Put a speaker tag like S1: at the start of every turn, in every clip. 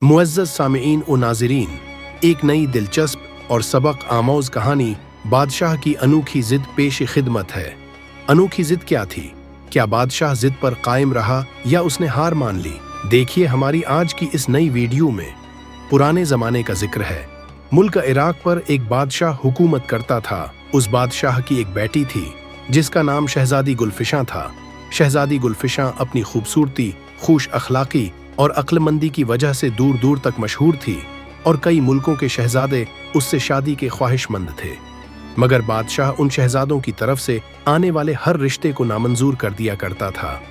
S1: मुअज़्ज़ज़ सामिईन व नाज़रीन, एक नई दिलचस्प और सबक आमोज़ कहानी बादशाह की अनोखी ज़िद पेश खिदमत है। अनोखी ज़िद क्या थी? क्या बादशाह ज़िद पर कायम रहा या उसने हार मान ली? देखिए हमारी आज की इस नई वीडियो में। पुराने ज़माने का जिक्र है। मुल्क इराक पर एक बादशाह हुकूमत करता था। उस बादशाह की एक बेटी थी जिसका नाम शहज़ादी गुलफिशां था। शहज़ादी गुलफिशां अपनी खूबसूरती, खुश अखलाकी और अक्लमंदी की वजह से दूर दूर तक मशहूर थी और कई मुल्कों के शहजादे उससे शादी के ख्वाहिशमंद थे। मगर बादशाह उन शहजादों की तरफ से आने वाले हर रिश्ते को नामंजूर कर दिया करता था।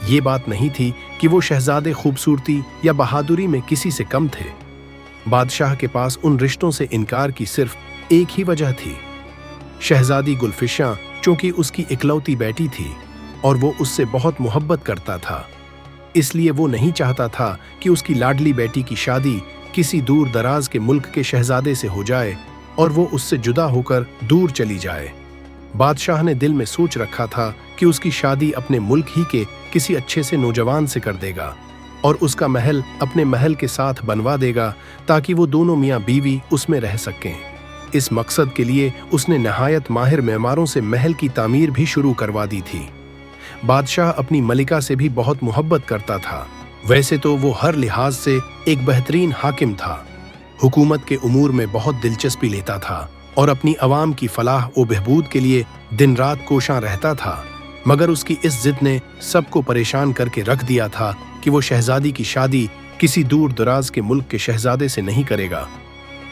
S1: ये बात नहीं थी कि वो शहजादे खूबसूरती या बहादुरी में किसी से कम थे। बादशाह के पास उन रिश्तों से इनकार की सिर्फ एक ही वजह थी। शहजादी गुलफिशां चूंकि उसकी इकलौती बेटी थी और वो उससे बहुत मोहब्बत करता था, इसलिए वो नहीं चाहता था कि उसकी लाडली बेटी की शादी किसी दूर दराज के मुल्क के शहजादे से हो जाए और वो उससे जुदा होकर दूर चली जाए। बादशाह ने दिल में सोच रखा था कि उसकी शादी अपने मुल्क ही के किसी अच्छे से नौजवान से कर देगा और उसका महल अपने महल के साथ बनवा देगा ताकि वो दोनों मियाँ बीवी उसमें रह सकें। इस मकसद के लिए उसने नहायत माहिर मेमारों से महल की तामीर भी शुरू करवा दी थी। बादशाह अपनी मलिका से भी बहुत मोहब्बत करता था। वैसे तो वो हर लिहाज से एक बेहतरीन हाकिम था, हुकूमत के उमूर में बहुत दिलचस्पी लेता था और अपनी अवाम की फलाह व बहबूद के लिए दिन रात कोशां रहता था। मगर उसकी इस जिद ने सबको परेशान करके रख दिया था कि वो शहजादी की शादी किसी दूर दराज के मुल्क के शहजादे से नहीं करेगा।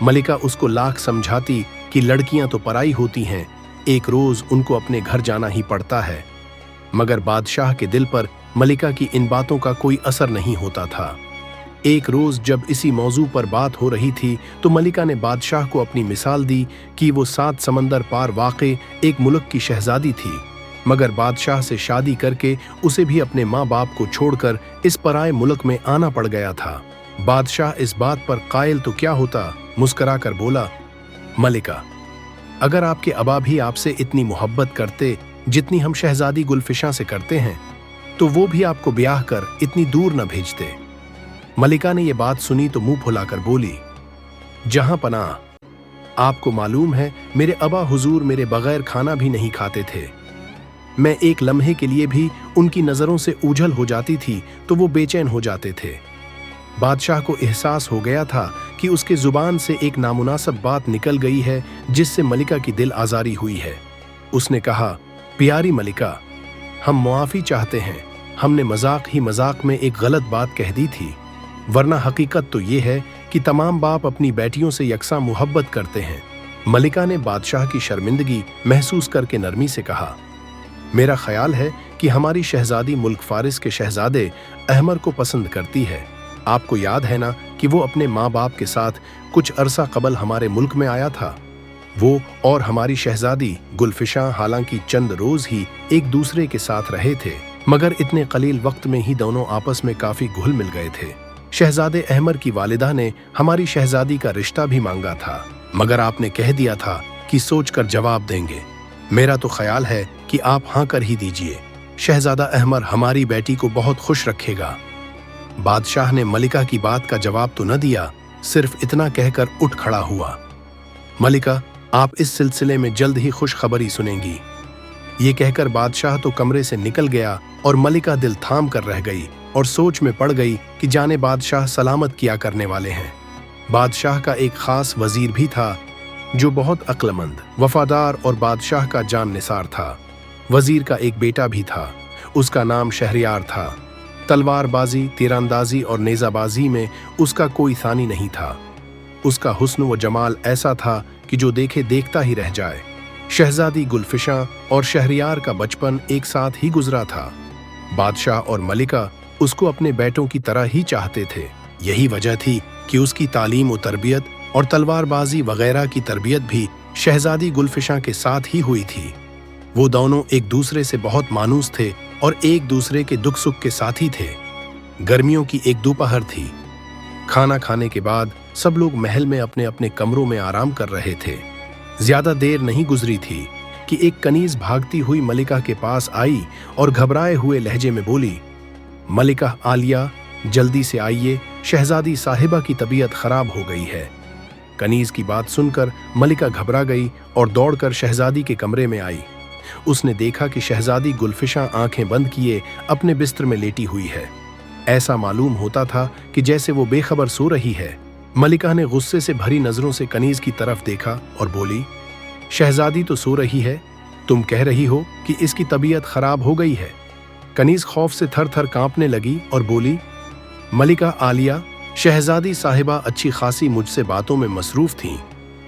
S1: मलिका उसको लाख समझाती कि लड़कियां तो पराई होती हैं, एक रोज उनको अपने घर जाना ही पड़ता है। मगर बादशाह के दिल पर मलिका की इन बातों का कोई असर नहीं होता था। एक रोज जब इसी मौजू पर बात हो रही थी तो मलिका ने बादशाह को अपनी मिसाल दी कि वो 7 समंदर पार वाक़े एक मुल्क की शहजादी थी, मगर बादशाह से शादी करके उसे भी अपने माँ बाप को छोड़कर इस पराए मुल्क में आना पड़ गया था। बादशाह इस बात पर कायल तो क्या होता, मुस्करा कर बोला, मलिका, अगर आपके अबा भी आपसे इतनी मोहब्बत करते जितनी हम शहजादी गुलफिशां से करते हैं तो वो भी आपको ब्याह कर इतनी दूर न भेजते। मलिका ने ये बात सुनी तो मुंह फुलाकर बोली, जहां पनाह, आपको मालूम है मेरे अबा हुजूर मेरे बगैर खाना भी नहीं खाते थे। मैं एक लम्हे के लिए भी उनकी नजरों से ओझल हो जाती थी तो वो बेचैन हो जाते थे। बादशाह को एहसास हो गया था कि उसके जुबान से एक नामुनासिब बात निकल गई है जिससे मलिका की दिल आजारी हुई है। उसने कहा, प्यारी मलिका, हम मुआफ़ी चाहते हैं, हमने मजाक ही मजाक में एक गलत बात कह दी थी, वरना हकीकत तो ये है कि तमाम बाप अपनी बेटियों से यकसा मोहब्बत करते हैं। मलिका ने बादशाह की शर्मिंदगी महसूस करके नरमी से कहा, मेरा ख्याल है कि हमारी शहजादी मुल्क फारिस के शहजादे अहमर को पसंद करती है। आपको याद है ना कि वो अपने माँ बाप के साथ कुछ अरसा कबल हमारे मुल्क में आया था। वो और हमारी शहजादी गुलफिशां हालांकि चंद रोज ही एक दूसरे के साथ रहे थे, मगर इतने कलील वक्त में ही दोनों आपस में काफी घुल मिल गए थे। शहजादे अहमर की वालिदा ने हमारी शहजादी का रिश्ता भी मांगा था, मगर आपने कह दिया था कि सोचकर जवाब देंगे। मेरा तो ख्याल है कि आप हाँ कर ही दीजिए, शहजादा अहमर हमारी बेटी को बहुत खुश रखेगा। बादशाह ने मलिका की बात का जवाब तो न दिया, सिर्फ इतना कहकर उठ खड़ा हुआ, मलिका, आप इस सिलसिले में जल्द ही खुशखबरी सुनेंगी। ये कहकर बादशाह तो कमरे से निकल गया और मलिका दिल थाम कर रह गई और सोच में पड़ गई कि जाने बादशाह सलामत किया करने वाले हैं। बादशाह का एक खास वजीर भी था जो बहुत अक्लमंद, वफादार और बादशाह का जान निसार था। वजीर का एक बेटा भी था, उसका नाम शहरयार था। तलवारबाजी, तीरंदाजी और नेजाबाजी में उसका कोई सानी नहीं था। उसका हुस्न व जमाल ऐसा था कि जो देखे देखता ही रह जाए। शहजादी गुलफिशां और शहरयार का बचपन एक साथ ही गुजरा था। बादशाह और मलिका उसको अपने बेटों की तरह ही चाहते थे। यही वजह थी कि उसकी तालीम व तरबियत और तलवारबाजी वगैरह की तरबियत भी शहजादी गुलफिशां के साथ ही हुई थी। वो दोनों एक दूसरे से बहुत मानूस थे और एक दूसरे के दुख सुख के साथी थे। गर्मियों की एक दोपहर थी। खाना खाने के बाद सब लोग महल में अपने अपने कमरों में आराम कर रहे थे। ज्यादा देर नहीं गुजरी थी कि एक कनीज भागती हुई मलिका के पास आई और घबराए हुए लहजे में बोली, मलिका आलिया, जल्दी से आइए, शहजादी साहिबा की तबीयत खराब हो गई है। कनीज की बात सुनकर मलिका घबरा गई और दौड़कर शहजादी के कमरे में आई। उसने देखा कि शहजादी गुलफिशा आंखें बंद किए अपने बिस्तर में लेटी हुई है। ऐसा मालूम होता था कि जैसे वो बेखबर सो रही है। मलिका ने गुस्से से भरी नजरों से कनीज की तरफ देखा और बोली, शहजादी तो सो रही है, तुम कह रही हो कि इसकी तबीयत खराब हो गई है। कनीज खौफ से थर थर कांपने लगी और बोली, मलिका आलिया, शहजादी साहिबा अच्छी खासी मुझसे बातों में मसरूफ थीं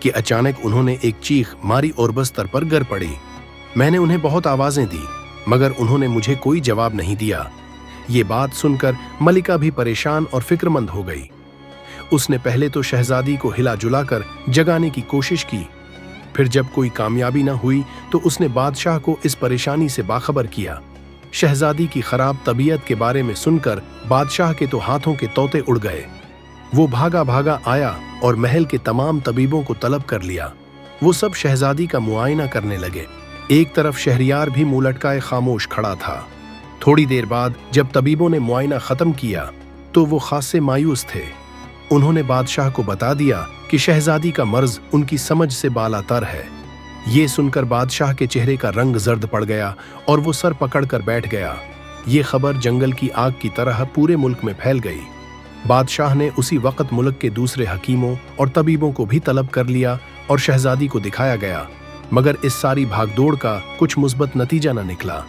S1: कि अचानक उन्होंने एक चीख मारी और बस्तर पर गिर पड़ी। मैंने उन्हें बहुत आवाजें दी मगर उन्होंने मुझे कोई जवाब नहीं दिया। ये बात सुनकर मलिका भी परेशान और फिक्रमंद हो गई। उसने पहले तो शहजादी को हिला जुलाकर जगाने की कोशिश की, फिर जब कोई कामयाबी न हुई तो उसने बादशाह को इस परेशानी से बाखबर किया। शहजादी की खराब तबीयत के बारे में सुनकर बादशाह के तो हाथों के तोते उड़ गए। वो भागा भागा आया और महल के तमाम तबीबों को तलब कर लिया। वो सब शहजादी का मुआयना करने लगे। एक तरफ शहरियार भी मुंह लटकाए खामोश खड़ा था। थोड़ी देर बाद जब तबीबों ने मुआयना खत्म किया तो वो खासे मायूस थे। उन्होंने बादशाह को बता दिया कि शहजादी का मर्ज उनकी समझ से बालातर है। ये सुनकर बादशाह के चेहरे का रंग जर्द पड़ गया और वो सर पकड़कर बैठ गया। ये खबर जंगल की आग की तरह पूरे मुल्क में फैल गई। बादशाह ने उसी वक्त मुल्क के दूसरे हकीमों और तबीबों को भी तलब कर लिया और शहजादी को दिखाया गया, मगर इस सारी भागदौड़ का कुछ मुस्बत नतीजा न निकला।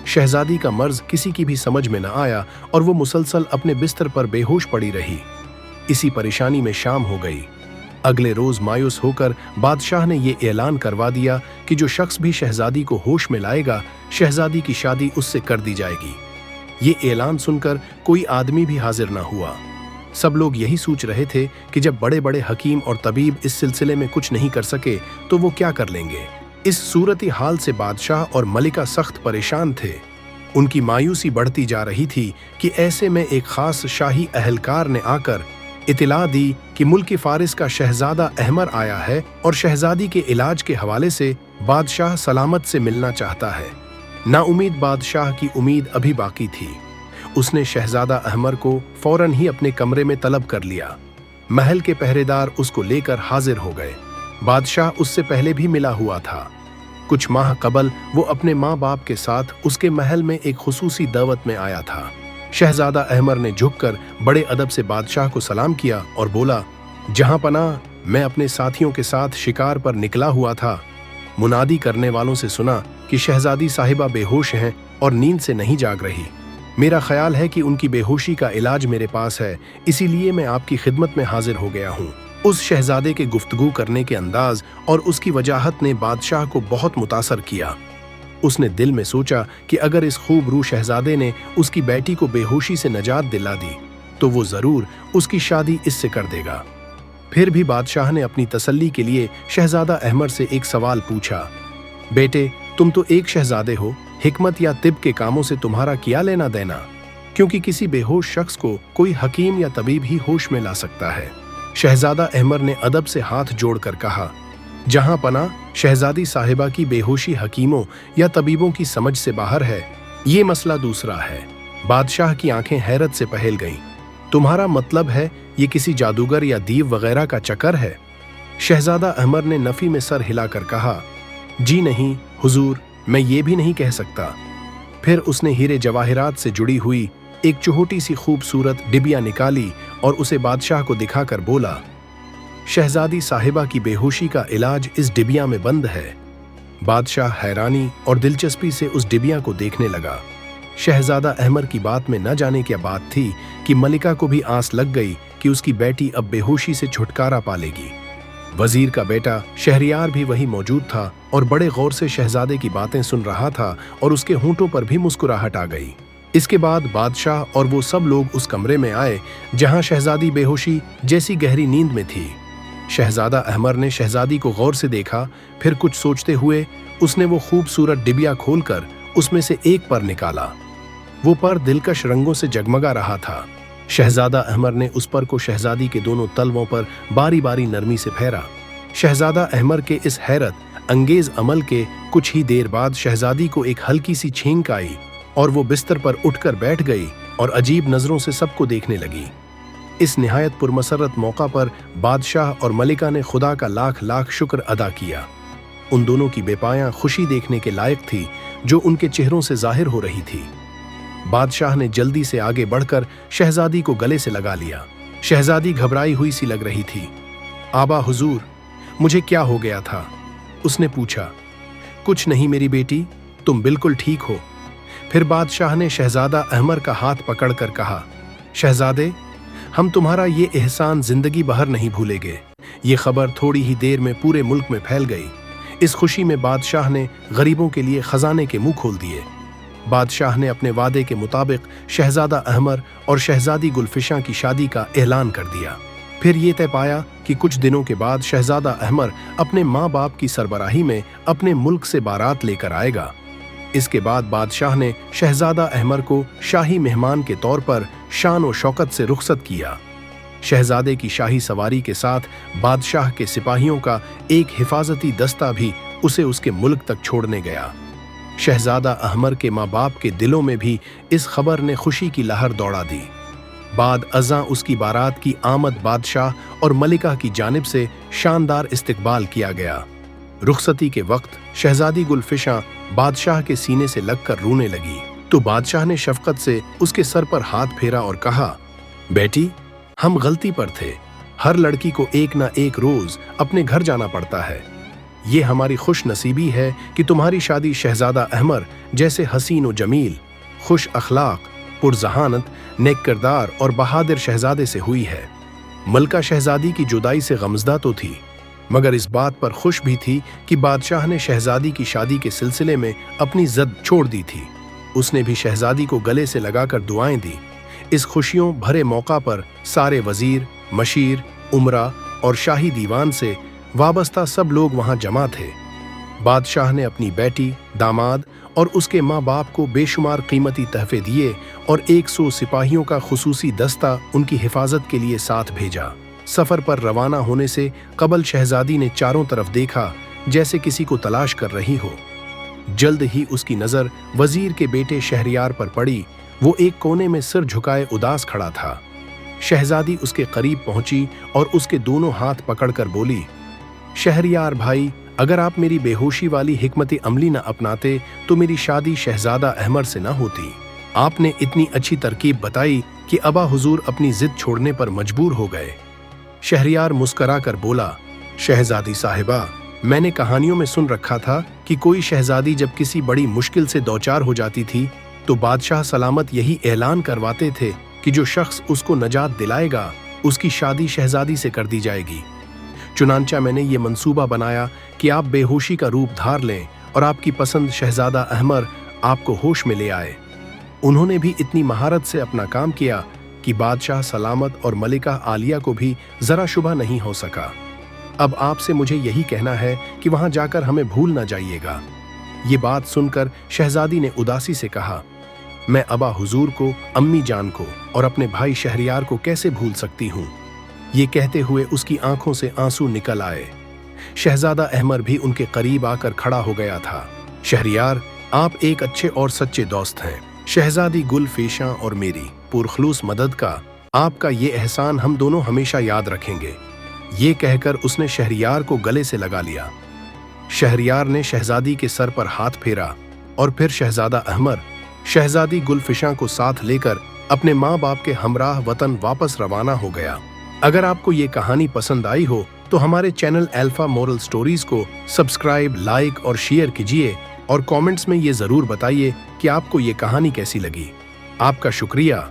S1: शहजादी का मर्ज किसी की भी समझ में न आया और वो मुसलसल अपने बिस्तर पर बेहोश पड़ी रही। इसी परेशानी में शाम हो गई। अगले रोज मायूस होकर बादशाह ने ये ऐलान करवा दिया कि जो शख्स भी शहजादी को होश में लाएगा, शहजादी की शादी उससे कर दी जाएगी। ये ऐलान सुनकर कोई आदमी भी हाजिर न हुआ। सब लोग यही सोच रहे थे कि जब बड़े बड़े हकीम और तबीब इस सिलसिले में कुछ नहीं कर सके तो वो क्या कर लेंगे। इस सूरती हाल से बादशाह और मलिका सख्त परेशान थे। उनकी मायूसी बढ़ती जा रही थी कि ऐसे में एक खास शाही अहलकार ने आकर इतला दी कि मुल्क फारिस का शहजादा अहमर आया है और शहजादी के इलाज के हवाले से बादशाह सलामत से मिलना चाहता है। नाउमीद बादशाह की उम्मीद अभी बाकी थी। उसने शहजादा अहमर को फौरन ही अपने कमरे में तलब कर लिया। महल के पहरेदार उसको लेकर हाजिर हो गए। बादशाह उससे पहले भी मिला हुआ था। कुछ माह कबल वो अपने माँ बाप के साथ उसके महल में एक खुसूसी दावत में आया था। शहजादा अहमर ने झुककर बड़े अदब से बादशाह को सलाम किया और बोला, जहां पनाह, मैं अपने साथियों के साथ शिकार पर निकला हुआ था। मुनादी करने वालों से सुना कि शहजादी साहिबा बेहोश हैं और नींद से नहीं जाग रही। मेरा ख्याल है कि उनकी बेहोशी का इलाज मेरे पास है, इसीलिए मैं आपकी खिदमत में हाजिर हो गया हूँ। उस शहजादे के गुफ्तगू करने के अंदाज और उसकी वजाहत ने बादशाह को बहुत मुतासर किया। उसने दिल में सोचा कि अगर इस खूबरू शहजादे ने उसकी बेटी को बेहोशी से नजात दिला दी तो वो जरूर उसकी शादी इससे कर देगा। फिर भी बादशाह ने अपनी तसल्ली के लिए शहजादा अहमर से एक सवाल पूछा, बेटे, तुम तो एक शहजादे हो, हिकमत या तिब के कामों से तुम्हारा क्या लेना देना? क्योंकि किसी बेहोश शख्स को कोई हकीम या तबीब ही होश में ला सकता है। शहजादा अहमर ने अदब से हाथ जोड़कर कहा, जहां पना, शहजादी साहिबा की बेहोशी हकीमों या तबीबों की समझ से बाहर है। ये मसला दूसरा है। बादशाह की आंखें हैरत से पहल गईं। तुम्हारा मतलब है ये किसी जादूगर या दीव वगैरह का चक्कर है? शहजादा अहमर ने नफी में सर हिलाकर कहा, जी नहीं हुजूर, मैं ये भी नहीं कह सकता। फिर उसने हीरे जवाहिरात से जुड़ी हुई एक छोटी सी खूबसूरत डिबिया निकाली और उसे बादशाह को दिखाकर बोला, शहजादी साहिबा की बेहोशी का इलाज इस डिबिया में बंद है। बादशाह हैरानी और दिलचस्पी से उस डिबिया को देखने लगा। शहजादा अहमर की बात में न जाने क्या बात थी कि मलिका को भी आस लग गई कि उसकी बेटी अब बेहोशी से छुटकारा पालेगी। वजीर का बेटा शहरियार भी वही मौजूद था और बड़े गौर से शहजादे की बातें सुन रहा था और उसके होंठों पर भी मुस्कुराहट आ गई। इसके बाद बादशाह और वो सब लोग उस कमरे में आए जहां शहजादी बेहोशी जैसी गहरी नींद में थी। शहजादा अहमर ने शहजादी को गौर से देखा, फिर कुछ सोचते हुए उसने वो खूबसूरत डिबिया खोलकर उसमें से एक पर निकाला। वो पर दिलकश रंगों से जगमगा रहा था। शहजादा अहमर ने उस पर को शहजादी के दोनों तलवों पर बारी बारी नरमी से फेरा। शहजादा अहमर के इस हैरत अंगेज अमल के कुछ ही देर बाद शहजादी को एक हल्की सी छींक आई और वो बिस्तर पर उठकर बैठ गई और अजीब नजरों से सबको देखने लगी। इस निहायत पुरमसरत मौका पर बादशाह और मलिका ने खुदा का लाख लाख शुक्र अदा किया। उन दोनों की बेपायां खुशी देखने के लायक थी जो उनके चेहरों से जाहिर हो रही थी। बादशाह ने जल्दी से आगे बढ़कर शहजादी को गले से लगा लिया। शहजादी घबराई हुई सी लग रही थी। आबा हुजूर, मुझे क्या हो गया था? उसने पूछा। कुछ नहीं मेरी बेटी, तुम बिल्कुल ठीक हो। फिर बादशाह ने शहजादा अहमर का हाथ पकड़कर कहा, शहजादे, हम तुम्हारा ये एहसान जिंदगी भर नहीं भूलेंगे। ये खबर थोड़ी ही देर में पूरे मुल्क में फैल गई। इस खुशी में बादशाह ने गरीबों के लिए खजाने के मुंह खोल दिए। बादशाह ने अपने वादे के मुताबिक शहजादा अहमर और शहजादी गुलफिशा की शादी का ऐलान कर दिया। फिर ये तय पाया कि कुछ दिनों के बाद शहजादा अहमर अपने माँ बाप की सरबराही में अपने मुल्क से बारात लेकर आएगा। इसके बाद बादशाह ने शहजादा अहमर को शाही मेहमान के तौर पर शान और शौकत से रुखसत किया। शहजादे की शाही सवारी के साथ बादशाह के सिपाहियों का एक हिफाजती दस्ता भी उसे उसके मुल्क तक छोड़ने गया। शहजादा अहमर के माँ बाप के दिलों में भी इस खबर ने खुशी की लहर दौड़ा दी। बाद अज़ां उसकी बारात की आमद बादशाह और मलिका की जानिब से शानदार इस्तकबाल किया गया। रुखसती के वक्त शहजादी गुलफिशा बादशाह के सीने से लगकर रोने लगी तो बादशाह ने शफकत से उसके सर पर हाथ फेरा और कहा, बेटी, हम गलती पर थे। हर लड़की को एक ना एक रोज अपने घर जाना पड़ता है। ये हमारी खुश नसीबी है कि तुम्हारी शादी शहजादा अहमर जैसे हसीन व जमील, खुश अखलाक, पुरजहानत, नेक किरदार और बहादुर शहजादे से हुई है। मलका शहजादी की जुदाई से गमजदा तो थी, मगर इस बात पर खुश भी थी कि बादशाह ने शहजादी की शादी के सिलसिले में अपनी ज़द छोड़ दी थी। उसने भी शहजादी को गले से लगाकर दुआएं दी। इस खुशियों भरे मौका पर सारे वजीर, मशीर, उमरा और शाही दीवान से वाबस्ता सब लोग वहां जमा थे। बादशाह ने अपनी बेटी, दामाद और उसके माँ बाप को बेशुमार कीमती तहफे दिए और 100 सिपाहियों का खुसूसी दस्ता उनकी हिफाजत के लिए साथ भेजा। सफर पर रवाना होने से कबल शहजादी ने चारों तरफ देखा जैसे किसी को तलाश कर रही हो। जल्द ही उसकी नजर वजीर के बेटे शहरयार पर पड़ी। वो एक कोने में सिर झुकाए उदास खड़ा था। शहजादी उसके करीब पहुंची और उसके दोनों हाथ पकड़कर बोली, शहरयार भाई, अगर आप मेरी बेहोशी वाली हिकमत अमली न अपनाते तो मेरी शादी शहजादा अहमर से न होती। आपने इतनी अच्छी तरकीब बताई कि अबा हुजूर अपनी जिद छोड़ने पर मजबूर हो गए। शहरयार मुस्करा कर बोला, शहजादी साहिबा, मैंने कहानियों में सुन रखा था कि कोई शहजादी जब किसी बड़ी मुश्किल से दौचार हो जाती थी तो बादशाह सलामत यही ऐलान करवाते थे कि जो शख्स उसको नजात दिलाएगा उसकी शादी शहजादी से कर दी जाएगी। चुनांचा मैंने ये मंसूबा बनाया कि आप बेहोशी का रूप धार लें और आपकी पसंद शहजादा अहमर आपको होश में ले आए। उन्होंने भी इतनी महारत से अपना काम किया कि बादशाह सलामत और मलिका आलिया को भी जरा शुबा नहीं हो सका। अब आपसे मुझे यही कहना है कि वहां जाकर हमें भूल ना जाइएगा। ये बात सुनकर शहजादी ने उदासी से कहा, मैं अबा हुजूर को, अम्मी जान को और अपने भाई शहरयार को कैसे भूल सकती हूँ। ये कहते हुए उसकी आंखों से आंसू निकल आए। शहजादा अहमर भी उनके करीब आकर खड़ा हो गया था। शहरयार, आप एक अच्छे और सच्चे दोस्त हैं। शहजादी गुलफिशा और मेरी पुरखलूस मदद का आपका ये एहसान हम दोनों हमेशा याद रखेंगे। ये कहकर उसने शहरयार को गले से लगा लिया। शहरयार ने शहजादी के सर पर हाथ फेरा और फिर शहजादा अहमर शहजादी गुलफिशा को साथ लेकर अपने माँ बाप के हमराह वतन वापस रवाना हो गया। अगर आपको ये कहानी पसंद आई हो तो हमारे चैनल अल्फा मोरल स्टोरीज को सब्सक्राइब, लाइक और शेयर कीजिए और कमेंट्स में ये जरूर बताइए कि आपको ये कहानी कैसी लगी। आपका शुक्रिया।